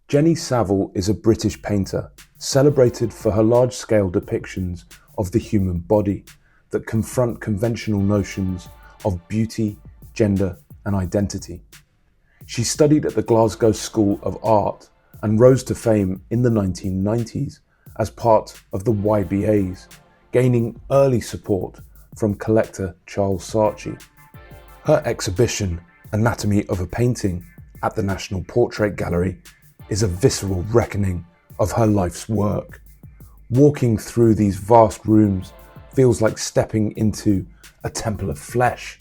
Jenny Saville is a British painter, celebrated for her large-scale depictions of the human body that confront conventional notions of beauty, gender, and identity. She studied at the Glasgow School of Art and rose to fame in the 1990s as part of the YBAs, gaining early support from collector Charles Saatchi. Her exhibition, Anatomy of a Painting, at the National Portrait Gallery is a visceral reckoning of her life's work. Walking through these vast rooms feels like stepping into a temple of flesh,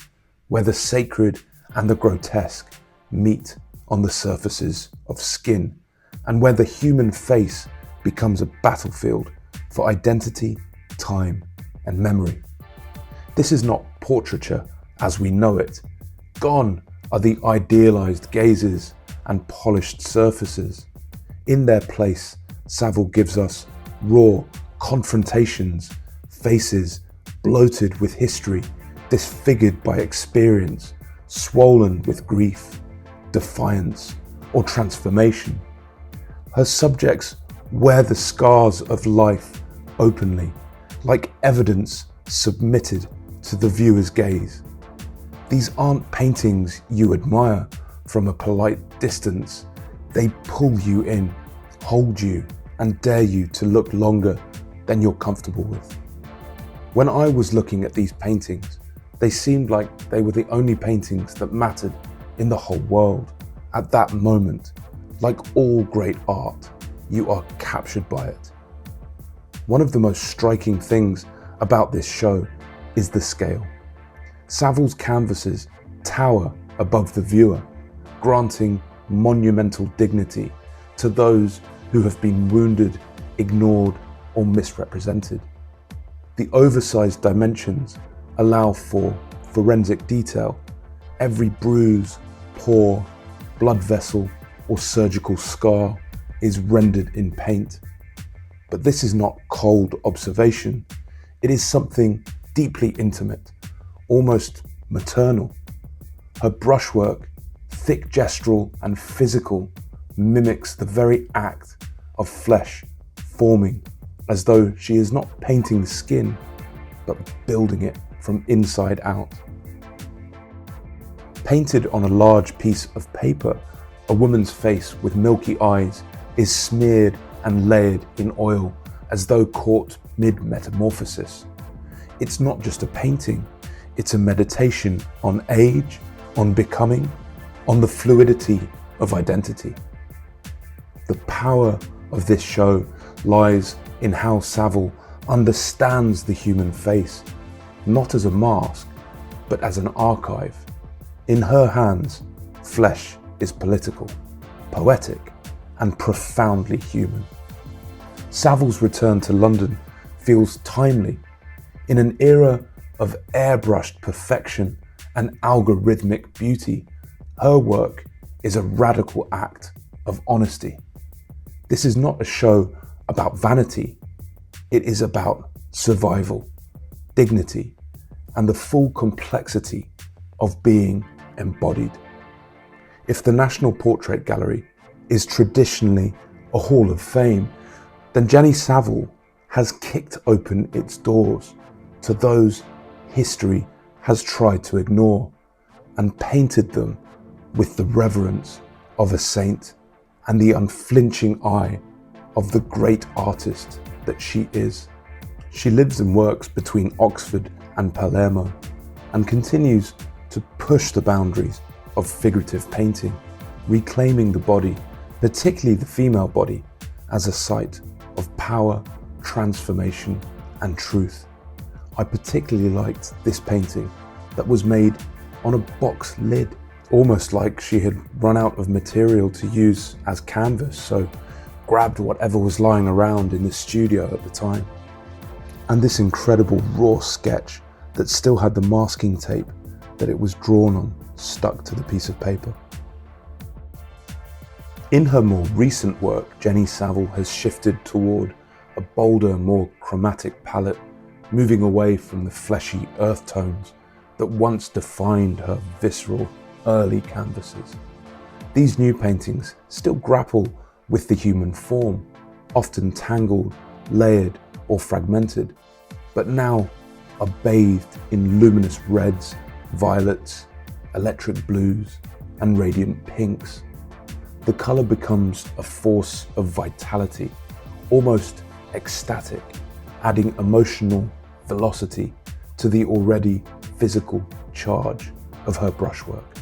where the sacred and the grotesque meet on the surfaces of skin, and where the human face becomes a battlefield for identity, time, and memory. This is not portraiture as we know it. Gone are the idealized gazes and polished surfaces. In their place, Saville gives us raw confrontations, faces bloated with history, disfigured by experience, swollen with grief, defiance, or transformation. Her subjects wear the scars of life openly, like evidence submitted to the viewer's gaze. These aren't paintings you admire from a polite distance. They pull you in, hold you, and dare you to look longer than you're comfortable with. When I was looking at these paintings, they seemed like they were the only paintings that mattered in the whole world. At that moment, like all great art, you are captured by it. One of the most striking things about this show is the scale. Saville's canvases tower above the viewer, granting monumental dignity to those who have been wounded, ignored, or misrepresented. The oversized dimensions allow for forensic detail. Every bruise, pore, blood vessel, or surgical scar is rendered in paint. But this is not cold observation. It is something deeply intimate, almost maternal. Her brushwork, thick gestural and physical, mimics the very act of flesh forming, as though she is not painting skin, but building it from inside out. Painted on a large piece of paper, a woman's face with milky eyes is smeared and layered in oil as though caught mid-metamorphosis. It's not just a painting, it's a meditation on age, on becoming, on the fluidity of identity. The power of this show lies in how Saville understands the human face, not as a mask, but as an archive. In her hands, flesh is political, poetic, and profoundly human. Saville's return to London feels timely. In an era of airbrushed perfection and algorithmic beauty, her work is a radical act of honesty. This is not a show about vanity. It is about survival, dignity, and the full complexity of being embodied. If the National Portrait Gallery is traditionally a hall of fame, then Jenny Saville has kicked open its doors to those history has tried to ignore, and painted them with the reverence of a saint and the unflinching eye of the great artist that she is. She lives and works between Oxford and Palermo and continues to push the boundaries of figurative painting, reclaiming the body, particularly the female body, as a site of power, transformation, and truth. I particularly liked this painting that was made on a box lid, almost like she had run out of material to use as canvas, so grabbed whatever was lying around in the studio at the time. And this incredible raw sketch that still had the masking tape that it was drawn on stuck to the piece of paper. In her more recent work, Jenny Saville has shifted toward a bolder, more chromatic palette, moving away from the fleshy earth tones that once defined her visceral early canvases. These new paintings still grapple with the human form, often tangled, layered, or fragmented, but now are bathed in luminous reds, violets, electric blues, and radiant pinks. The color becomes a force of vitality, almost ecstatic, adding emotional velocity to the already physical charge of her brushwork.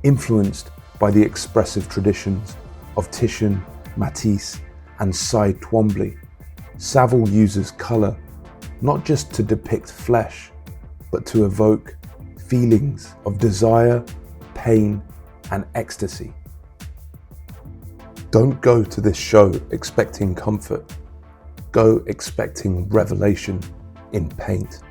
Influenced by the expressive traditions of Titian, Matisse, and Cy Twombly, Saville uses color not just to depict flesh, but to evoke feelings of desire, pain, and ecstasy. Don't go to this show expecting comfort. Go expecting revelation in paint.